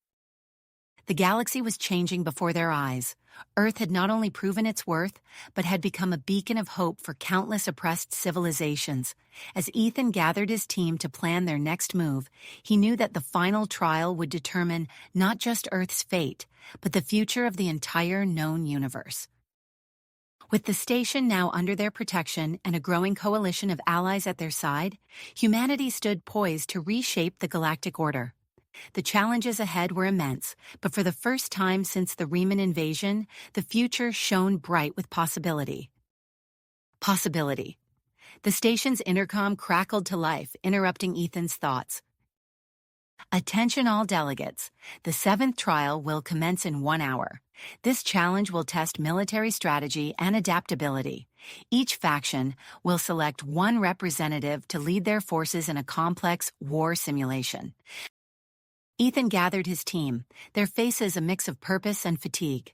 The galaxy was changing before their eyes. Earth had not only proven its worth, but had become a beacon of hope for countless oppressed civilizations. As Ethan gathered his team to plan their next move, he knew that the final trial would determine not just Earth's fate, but the future of the entire known universe. With the station now under their protection and a growing coalition of allies at their side, humanity stood poised to reshape the galactic order. The challenges ahead were immense, but for the first time since the Riemann invasion, the future shone bright with possibility. Possibility. The station's intercom crackled to life, interrupting Ethan's thoughts. "Attention all delegates. The 7th trial will commence in 1 hour. This challenge will test military strategy and adaptability. Each faction will select one representative to lead their forces in a complex war simulation." Ethan gathered his team, their faces a mix of purpose and fatigue.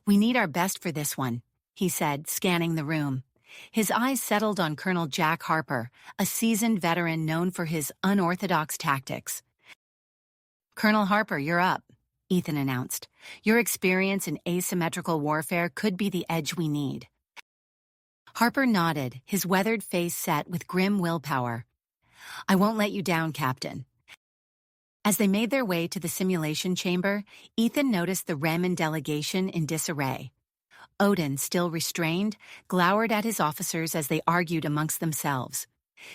"We need our best for this one," he said, scanning the room. His eyes settled on Colonel Jack Harper, a seasoned veteran known for his unorthodox tactics. "Colonel Harper, you're up," Ethan announced. "Your experience in asymmetrical warfare could be the edge we need." Harper nodded, his weathered face set with grim willpower. "I won't let you down, Captain." As they made their way to the simulation chamber, Ethan noticed the Riemann delegation in disarray. Odin, still restrained, glowered at his officers as they argued amongst themselves.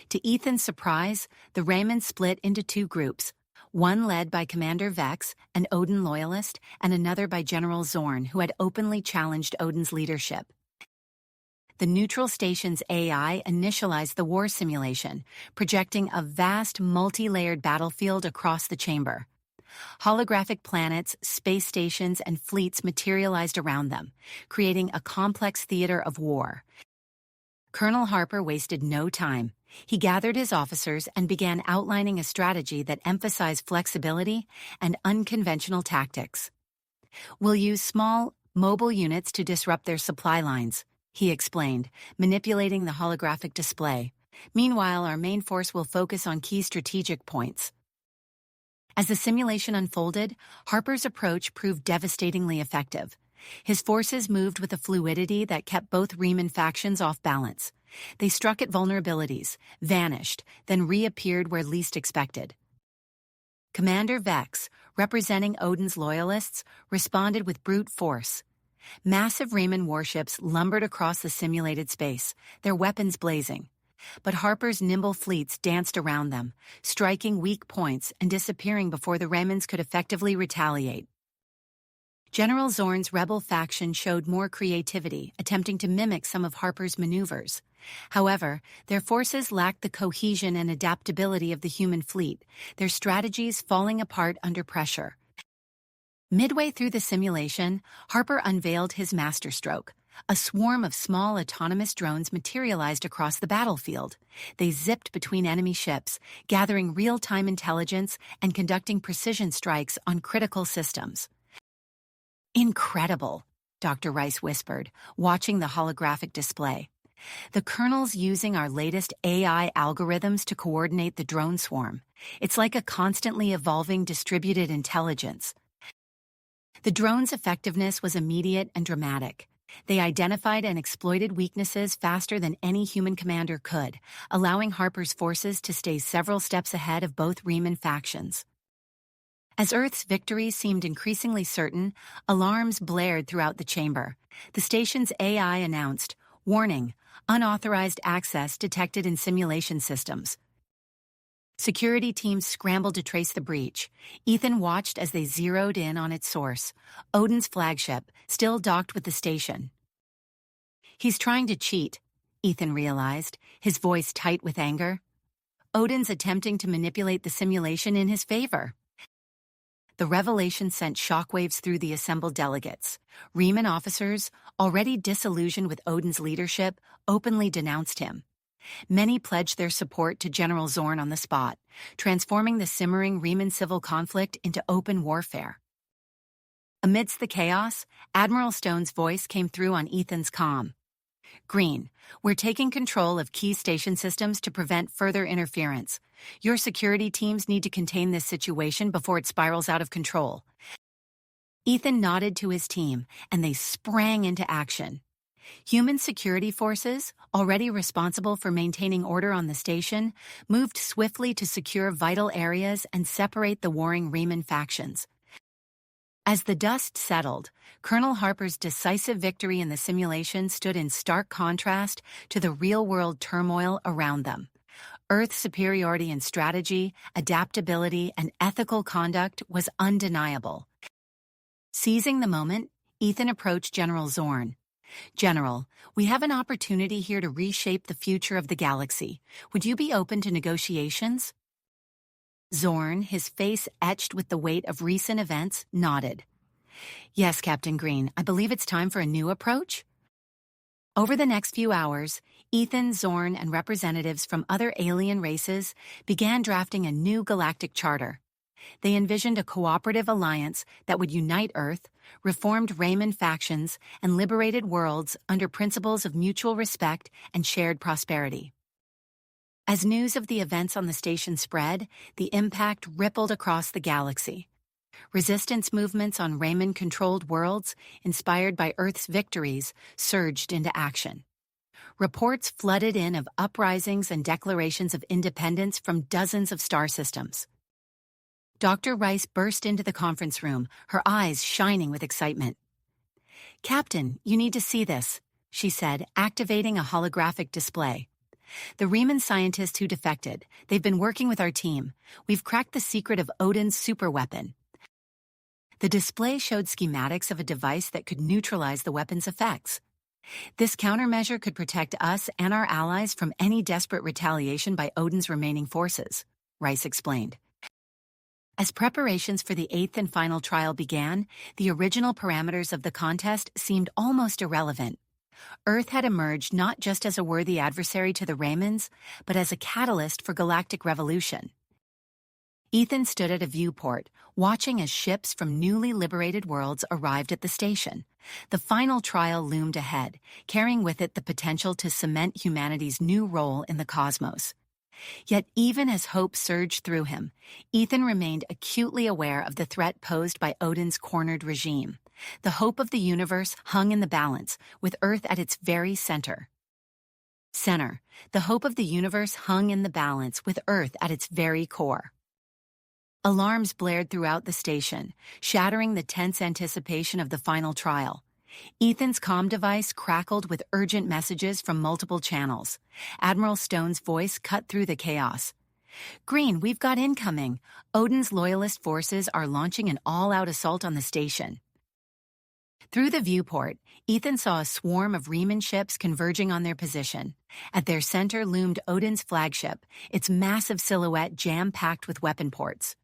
To Ethan's surprise, the Riemann split into 2 groups, one led by Commander Vex, an Odin loyalist, and another by General Zorn, who had openly challenged Odin's leadership. The neutral station's AI initialized the war simulation, projecting a vast multi-layered battlefield across the chamber. Holographic planets, space stations, and fleets materialized around them, creating a complex theater of war. Colonel Harper wasted no time. He gathered his officers and began outlining a strategy that emphasized flexibility and unconventional tactics. "We'll use small, mobile units to disrupt their supply lines," he explained, manipulating the holographic display. "Meanwhile, our main force will focus on key strategic points." As the simulation unfolded, Harper's approach proved devastatingly effective. His forces moved with a fluidity that kept both Riemann factions off balance. They struck at vulnerabilities, vanished, then reappeared where least expected. Commander Vex, representing Odin's loyalists, responded with brute force. Massive Riemann warships lumbered across the simulated space, their weapons blazing. But Harper's nimble fleets danced around them, striking weak points and disappearing before the Riemanns could effectively retaliate. General Zorn's rebel faction showed more creativity, attempting to mimic some of Harper's maneuvers. However, their forces lacked the cohesion and adaptability of the human fleet, their strategies falling apart under pressure. Midway through the simulation, Harper unveiled his masterstroke. A swarm of small autonomous drones materialized across the battlefield. They zipped between enemy ships, gathering real-time intelligence and conducting precision strikes on critical systems. "Incredible," Dr. Rice whispered, watching the holographic display. "The Colonel's using our latest AI algorithms to coordinate the drone swarm. It's like a constantly evolving distributed intelligence." The drone's effectiveness was immediate and dramatic. They identified and exploited weaknesses faster than any human commander could, allowing Harper's forces to stay several steps ahead of both Riemann factions. As Earth's victory seemed increasingly certain, alarms blared throughout the chamber. The station's AI announced, "Warning, unauthorized access detected in simulation systems." Security teams scrambled to trace the breach. Ethan watched as they zeroed in on its source, Odin's flagship, still docked with the station. He's trying to cheat, Ethan realized, his voice tight with anger. Odin's attempting to manipulate the simulation in his favor. The revelation sent shockwaves through the assembled delegates. Riemann officers, already disillusioned with Odin's leadership, openly denounced him. Many pledged their support to General Zorn on the spot, transforming the simmering Riemann civil conflict into open warfare. Amidst the chaos, Admiral Stone's voice came through on Ethan's comm. Green, we're taking control of key station systems to prevent further interference. Your security teams need to contain this situation before it spirals out of control. Ethan nodded to his team, and they sprang into action. Human security forces, already responsible for maintaining order on the station, moved swiftly to secure vital areas and separate the warring Riemann factions. As the dust settled, Colonel Harper's decisive victory in the simulation stood in stark contrast to the real-world turmoil around them. Earth's superiority in strategy, adaptability, and ethical conduct was undeniable. Seizing the moment, Ethan approached General Zorn. General, we have an opportunity here to reshape the future of the galaxy. Would you be open to negotiations? Zorn, his face etched with the weight of recent events, nodded. Yes, Captain Green, I believe it's time for a new approach. Over the next few hours, Ethan, Zorn, and representatives from other alien races began drafting a new galactic charter. They envisioned a cooperative alliance that would unite Earth, reformed Riemann factions, and liberated worlds under principles of mutual respect and shared prosperity. As news of the events on the station spread, the impact rippled across the galaxy. Resistance movements on Riemann-controlled worlds, inspired by Earth's victories, surged into action. Reports flooded in of uprisings and declarations of independence from dozens of star systems. Dr. Rice burst into the conference room, her eyes shining with excitement. Captain, you need to see this, she said, activating a holographic display. The Riemann scientists who defected, they've been working with our team. We've cracked the secret of Odin's superweapon. The display showed schematics of a device that could neutralize the weapon's effects. This countermeasure could protect us and our allies from any desperate retaliation by Odin's remaining forces, Rice explained. As preparations for the eighth and final trial began, the original parameters of the contest seemed almost irrelevant. Earth had emerged not just as a worthy adversary to the Riemanns, but as a catalyst for galactic revolution. Ethan stood at a viewport, watching as ships from newly liberated worlds arrived at the station. The final trial loomed ahead, carrying with it the potential to cement humanity's new role in the cosmos. Yet even as hope surged through him, Ethan remained acutely aware of the threat posed by Odin's cornered regime. The hope of the universe hung in the balance, with Earth at its very center. The hope of the universe hung in the balance, with Earth at its very core. Alarms blared throughout the station, shattering the tense anticipation of the final trial. Ethan's comm device crackled with urgent messages from multiple channels. Admiral Stone's voice cut through the chaos. Green, we've got incoming. Odin's loyalist forces are launching an all-out assault on the station. Through the viewport, Ethan saw a swarm of Riemann ships converging on their position. At their center loomed Odin's flagship, its massive silhouette jam-packed with weapon ports.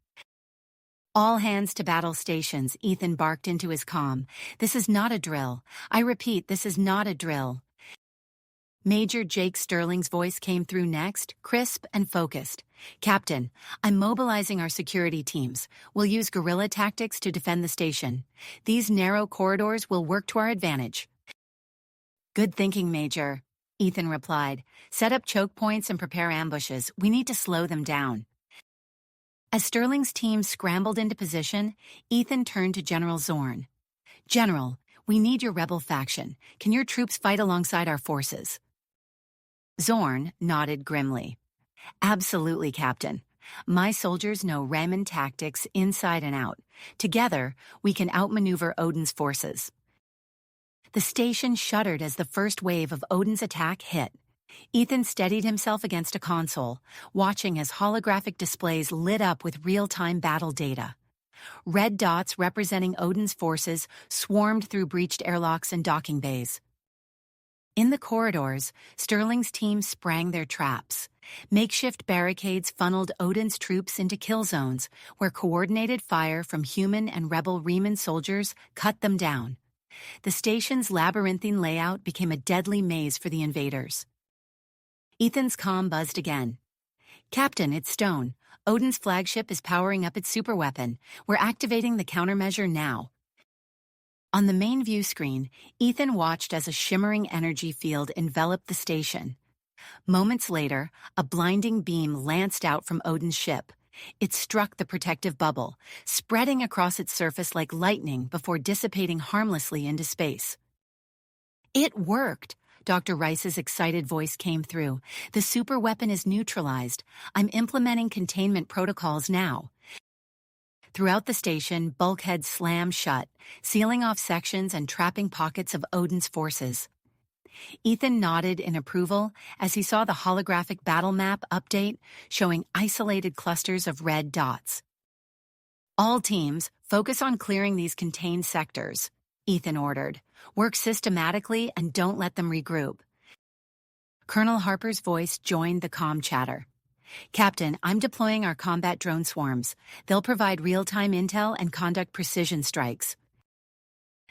All hands to battle stations, Ethan barked into his comm. This is not a drill. I repeat, this is not a drill. Major Jake Sterling's voice came through next, crisp and focused. Captain, I'm mobilizing our security teams. We'll use guerrilla tactics to defend the station. These narrow corridors will work to our advantage. Good thinking, Major, Ethan replied. Set up choke points and prepare ambushes. We need to slow them down. As Sterling's team scrambled into position, Ethan turned to General Zorn. General, we need your rebel faction. Can your troops fight alongside our forces? Zorn nodded grimly. Absolutely, Captain. My soldiers know Riemann tactics inside and out. Together, we can outmaneuver Odin's forces. The station shuddered as the first wave of Odin's attack hit. Ethan steadied himself against a console, watching as holographic displays lit up with real-time battle data. Red dots representing Odin's forces swarmed through breached airlocks and docking bays. In the corridors, Sterling's team sprang their traps. Makeshift barricades funneled Odin's troops into kill zones, where coordinated fire from human and rebel Riemann soldiers cut them down. The station's labyrinthine layout became a deadly maze for the invaders. Ethan's comm buzzed again. "Captain, it's Stone. Odin's flagship is powering up its superweapon. We're activating the countermeasure now." On the main view screen, Ethan watched as a shimmering energy field enveloped the station. Moments later, a blinding beam lanced out from Odin's ship. It struck the protective bubble, spreading across its surface like lightning before dissipating harmlessly into space. "It worked!" Dr. Rice's excited voice came through. "The superweapon is neutralized. I'm implementing containment protocols now." Throughout the station, bulkheads slammed shut, sealing off sections and trapping pockets of Odin's forces. Ethan nodded in approval as he saw the holographic battle map update showing isolated clusters of red dots. "All teams, focus on clearing these contained sectors," Ethan ordered. "Work systematically and don't let them regroup." Colonel Harper's voice joined the comm chatter. "Captain, I'm deploying our combat drone swarms. They'll provide real-time intel and conduct precision strikes."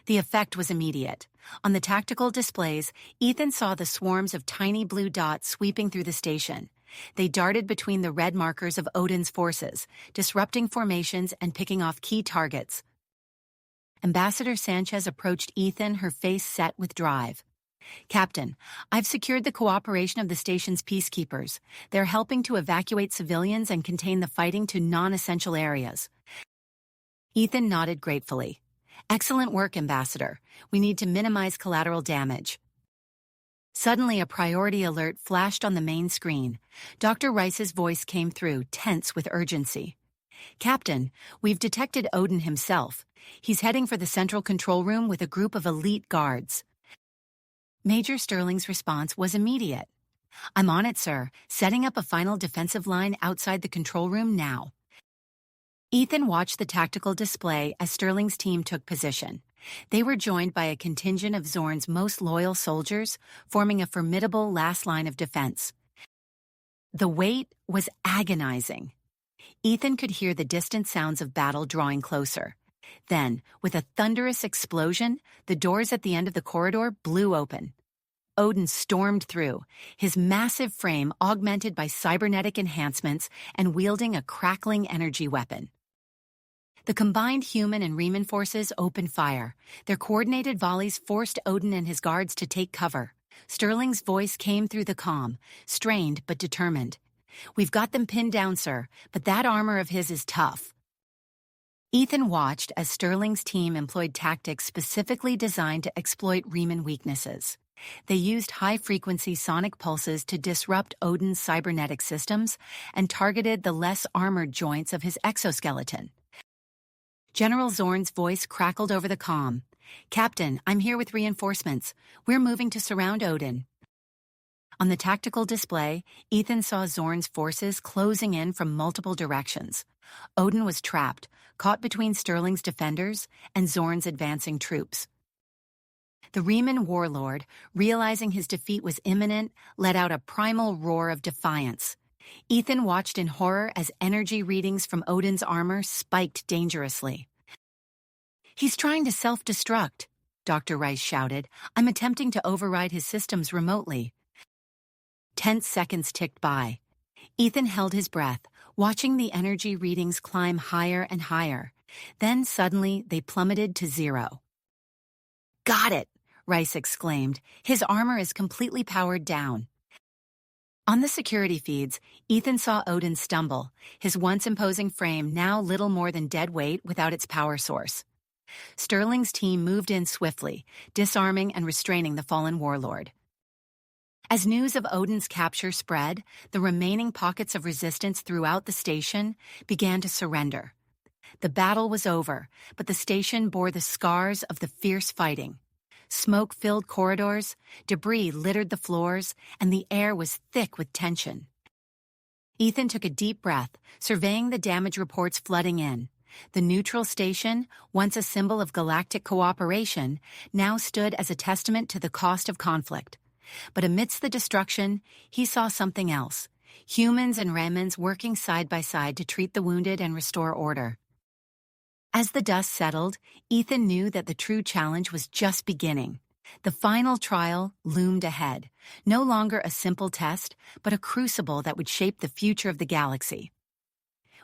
The effect was immediate. On the tactical displays, Ethan saw the swarms of tiny blue dots sweeping through the station. They darted between the red markers of Odin's forces, disrupting formations and picking off key targets. Ambassador Sanchez approached Ethan, her face set with drive. "Captain, I've secured the cooperation of the station's peacekeepers. They're helping to evacuate civilians and contain the fighting to non-essential areas." Ethan nodded gratefully. "Excellent work, Ambassador. We need to minimize collateral damage." Suddenly, a priority alert flashed on the main screen. Dr. Rice's voice came through, tense with urgency. "Captain, we've detected Odin himself. He's heading for the central control room with a group of elite guards." Major Sterling's response was immediate. "I'm on it, sir. Setting up a final defensive line outside the control room now." Ethan watched the tactical display as Sterling's team took position. They were joined by a contingent of Zorn's most loyal soldiers, forming a formidable last line of defense. The wait was agonizing. Ethan could hear the distant sounds of battle drawing closer. Then, with a thunderous explosion, the doors at the end of the corridor blew open. Odin stormed through, his massive frame augmented by cybernetic enhancements and wielding a crackling energy weapon. The combined human and Riemann forces opened fire. Their coordinated volleys forced Odin and his guards to take cover. Sterling's voice came through the comm, strained but determined. "We've got them pinned down, sir, but that armor of his is tough." Ethan watched as Sterling's team employed tactics specifically designed to exploit Riemann weaknesses. They used high-frequency sonic pulses to disrupt Odin's cybernetic systems and targeted the less armored joints of his exoskeleton. General Zorn's voice crackled over the comm. "Captain, I'm here with reinforcements. We're moving to surround Odin." On the tactical display, Ethan saw Zorn's forces closing in from multiple directions. Odin was trapped, caught between Sterling's defenders and Zorn's advancing troops. The Riemann Warlord, realizing his defeat was imminent, let out a primal roar of defiance. Ethan watched in horror as energy readings from Odin's armor spiked dangerously. "He's trying to self-destruct," Dr. Rice shouted. "I'm attempting to override his systems remotely." Tense seconds ticked by. Ethan held his breath, watching the energy readings climb higher and higher. Then suddenly they plummeted to 0. "Got it!" Rice exclaimed. "His armor is completely powered down." On the security feeds, Ethan saw Odin stumble, his once imposing frame now little more than dead weight without its power source. Sterling's team moved in swiftly, disarming and restraining the fallen warlord. As news of Odin's capture spread, the remaining pockets of resistance throughout the station began to surrender. The battle was over, but the station bore the scars of the fierce fighting. Smoke-filled corridors, debris littered the floors, and the air was thick with tension. Ethan took a deep breath, surveying the damage reports flooding in. The neutral station, once a symbol of galactic cooperation, now stood as a testament to the cost of conflict. But amidst the destruction, he saw something else. Humans and remnants working side by side to treat the wounded and restore order. As the dust settled, Ethan knew that the true challenge was just beginning. The final trial loomed ahead, no longer a simple test, but a crucible that would shape the future of the galaxy.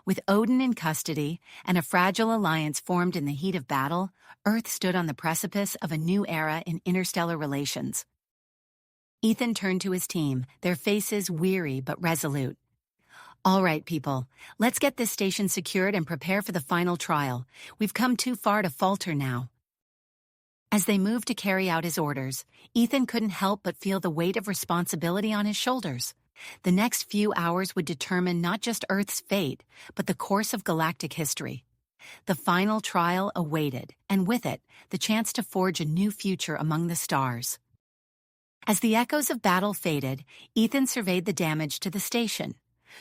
With Odin in custody and a fragile alliance formed in the heat of battle, Earth stood on the precipice of a new era in interstellar relations. Ethan turned to his team, their faces weary but resolute. "All right, people, let's get this station secured and prepare for the final trial. We've come too far to falter now." As they moved to carry out his orders, Ethan couldn't help but feel the weight of responsibility on his shoulders. The next few hours would determine not just Earth's fate, but the course of galactic history. The final trial awaited, and with it, the chance to forge a new future among the stars. As the echoes of battle faded, Ethan surveyed the damage to the station.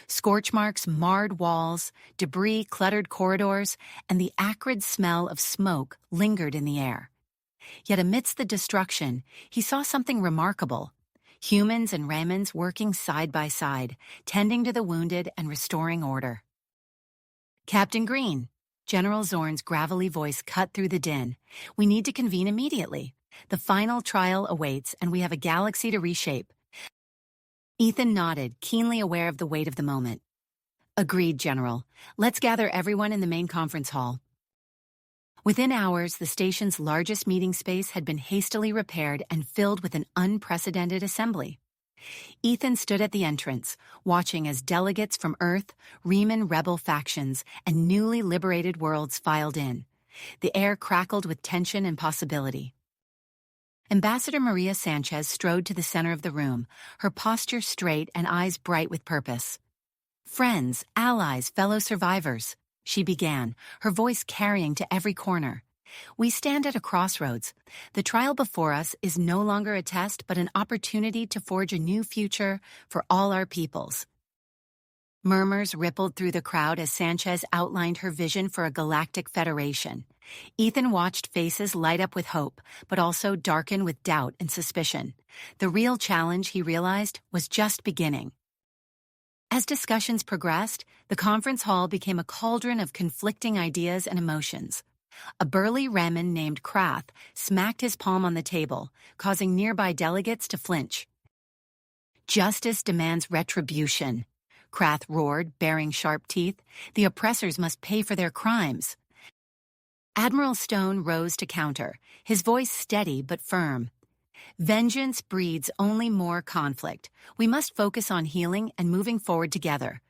Scorch marks marred walls, debris cluttered corridors, and the acrid smell of smoke lingered in the air. Yet amidst the destruction, he saw something remarkable. Humans and remnants working side by side, tending to the wounded and restoring order. "Captain Green," General Zorn's gravelly voice cut through the din. "We need to convene immediately. The final trial awaits, and we have a galaxy to reshape." Ethan nodded, keenly aware of the weight of the moment. "Agreed, General. Let's gather everyone in the main conference hall." Within hours, the station's largest meeting space had been hastily repaired and filled with an unprecedented assembly. Ethan stood at the entrance, watching as delegates from Earth, Riemann rebel factions, and newly liberated worlds filed in. The air crackled with tension and possibility. Ambassador Maria Sanchez strode to the center of the room, her posture straight and eyes bright with purpose. "Friends, allies, fellow survivors," she began, her voice carrying to every corner. "We stand at a crossroads. The trial before us is no longer a test but an opportunity to forge a new future for all our peoples." Murmurs rippled through the crowd as Sanchez outlined her vision for a galactic federation. Ethan watched faces light up with hope, but also darken with doubt and suspicion. The real challenge, he realized, was just beginning. As discussions progressed, the conference hall became a cauldron of conflicting ideas and emotions. A burly Reman named Krath smacked his palm on the table, causing nearby delegates to flinch. "Justice demands retribution," Krath roared, baring sharp teeth. "The oppressors must pay for their crimes." Admiral Stone rose to counter, his voice steady but firm. "Vengeance breeds only more conflict. We must focus on healing and moving forward together."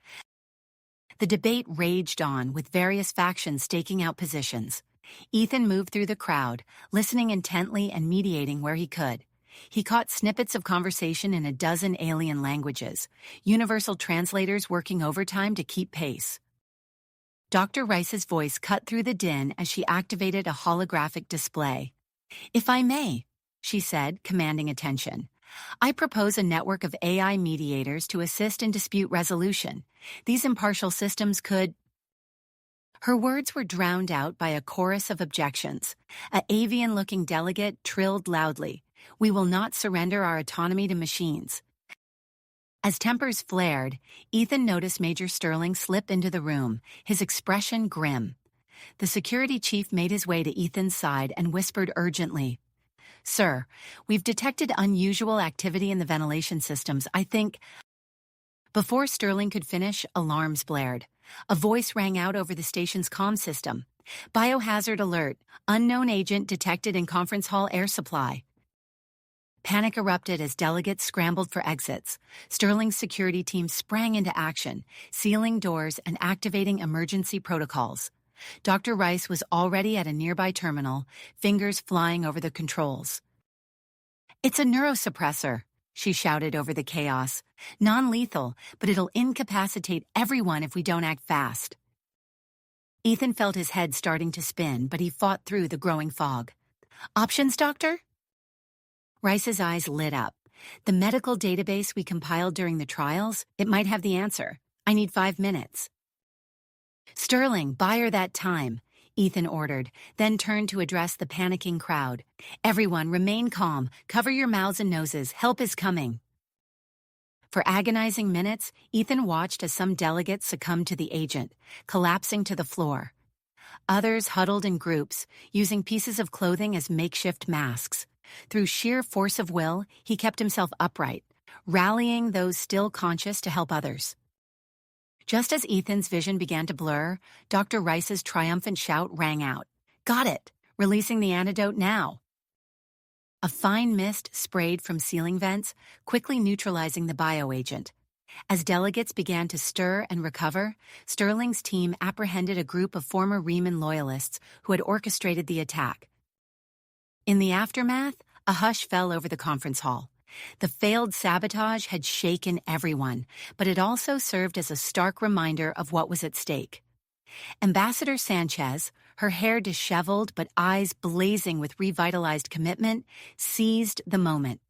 The debate raged on, with various factions staking out positions. Ethan moved through the crowd, listening intently and mediating where he could. He caught snippets of conversation in a dozen alien languages, universal translators working overtime to keep pace. Dr. Rice's voice cut through the din as she activated a holographic display. "If I may," she said, commanding attention, "I propose a network of AI mediators to assist in dispute resolution. These impartial systems could—" Her words were drowned out by a chorus of objections. An avian-looking delegate trilled loudly, "We will not surrender our autonomy to machines." As tempers flared, Ethan noticed Major Sterling slip into the room, his expression grim. The security chief made his way to Ethan's side and whispered urgently, "Sir, we've detected unusual activity in the ventilation systems. I think—" Before Sterling could finish, alarms blared. A voice rang out over the station's comm system. "Biohazard alert. Unknown agent detected in conference hall air supply." Panic erupted as delegates scrambled for exits. Sterling's security team sprang into action, sealing doors and activating emergency protocols. Dr. Rice was already at a nearby terminal, fingers flying over the controls. "It's a neurosuppressor," she shouted over the chaos. "Non-lethal, but it'll incapacitate everyone if we don't act fast." Ethan felt his head starting to spin, but he fought through the growing fog. "Options, Doctor?" Rice's eyes lit up. "The medical database we compiled during the trials, it might have the answer. I need 5 minutes." "Sterling, buy her that time." Ethan ordered, then turned to address the panicking crowd. "Everyone, remain calm. Cover your mouths and noses. Help is coming." For agonizing minutes, Ethan watched as some delegates succumbed to the agent, collapsing to the floor. Others huddled in groups, using pieces of clothing as makeshift masks. Through sheer force of will, he kept himself upright, rallying those still conscious to help others. Just as Ethan's vision began to blur, Dr. Rice's triumphant shout rang out. "Got it! Releasing the antidote now!" A fine mist sprayed from ceiling vents, quickly neutralizing the bioagent. As delegates began to stir and recover, Sterling's team apprehended a group of former Riemann loyalists who had orchestrated the attack. In the aftermath, a hush fell over the conference hall. The failed sabotage had shaken everyone, but it also served as a stark reminder of what was at stake. Ambassador Sanchez, her hair disheveled but eyes blazing with revitalized commitment, seized the moment.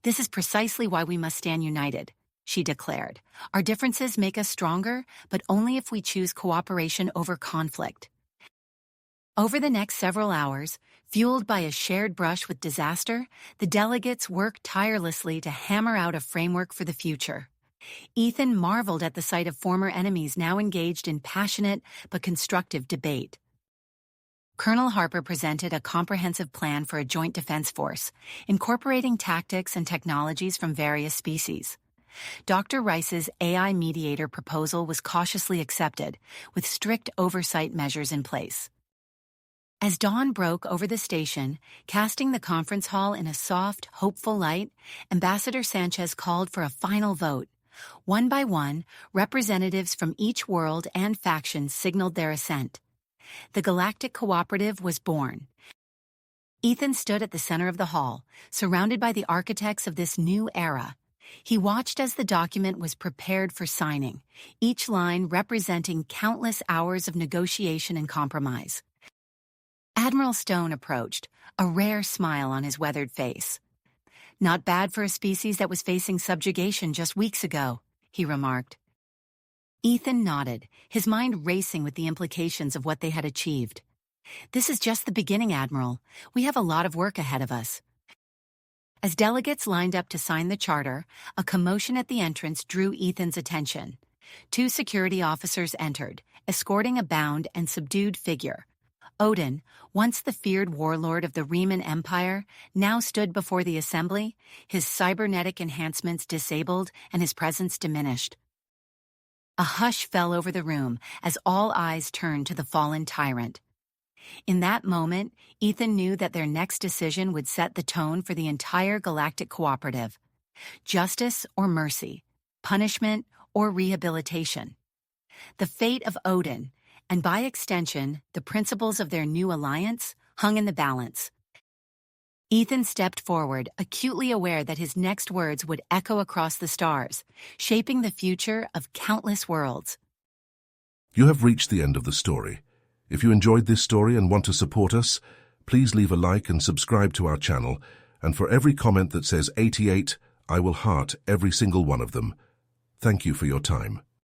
"This is precisely why we must stand united," she declared. "Our differences make us stronger, but only if we choose cooperation over conflict." Over the next several hours, fueled by a shared brush with disaster, the delegates worked tirelessly to hammer out a framework for the future. Ethan marveled at the sight of former enemies now engaged in passionate but constructive debate. Colonel Harper presented a comprehensive plan for a joint defense force, incorporating tactics and technologies from various species. Dr. Rice's AI mediator proposal was cautiously accepted, with strict oversight measures in place. As dawn broke over the station, casting the conference hall in a soft, hopeful light, Ambassador Sanchez called for a final vote. One by one, representatives from each world and faction signaled their assent. The Galactic Cooperative was born. Ethan stood at the center of the hall, surrounded by the architects of this new era. He watched as the document was prepared for signing, each line representing countless hours of negotiation and compromise. Admiral Stone approached, a rare smile on his weathered face. "Not bad for a species that was facing subjugation just weeks ago," he remarked. Ethan nodded, his mind racing with the implications of what they had achieved. "This is just the beginning, Admiral. We have a lot of work ahead of us." As delegates lined up to sign the charter, a commotion at the entrance drew Ethan's attention. 2 security officers entered, escorting a bound and subdued figure. Odin, once the feared warlord of the Riemann Empire, now stood before the assembly, his cybernetic enhancements disabled and his presence diminished. A hush fell over the room as all eyes turned to the fallen tyrant. In that moment, Ethan knew that their next decision would set the tone for the entire Galactic Cooperative. Justice or mercy, punishment or rehabilitation. The fate of Odin, and by extension, the principles of their new alliance, hung in the balance. Ethan stepped forward, acutely aware that his next words would echo across the stars, shaping the future of countless worlds. You have reached the end of the story. If you enjoyed this story and want to support us, please leave a like and subscribe to our channel, and for every comment that says 88, I will heart every single one of them. Thank you for your time.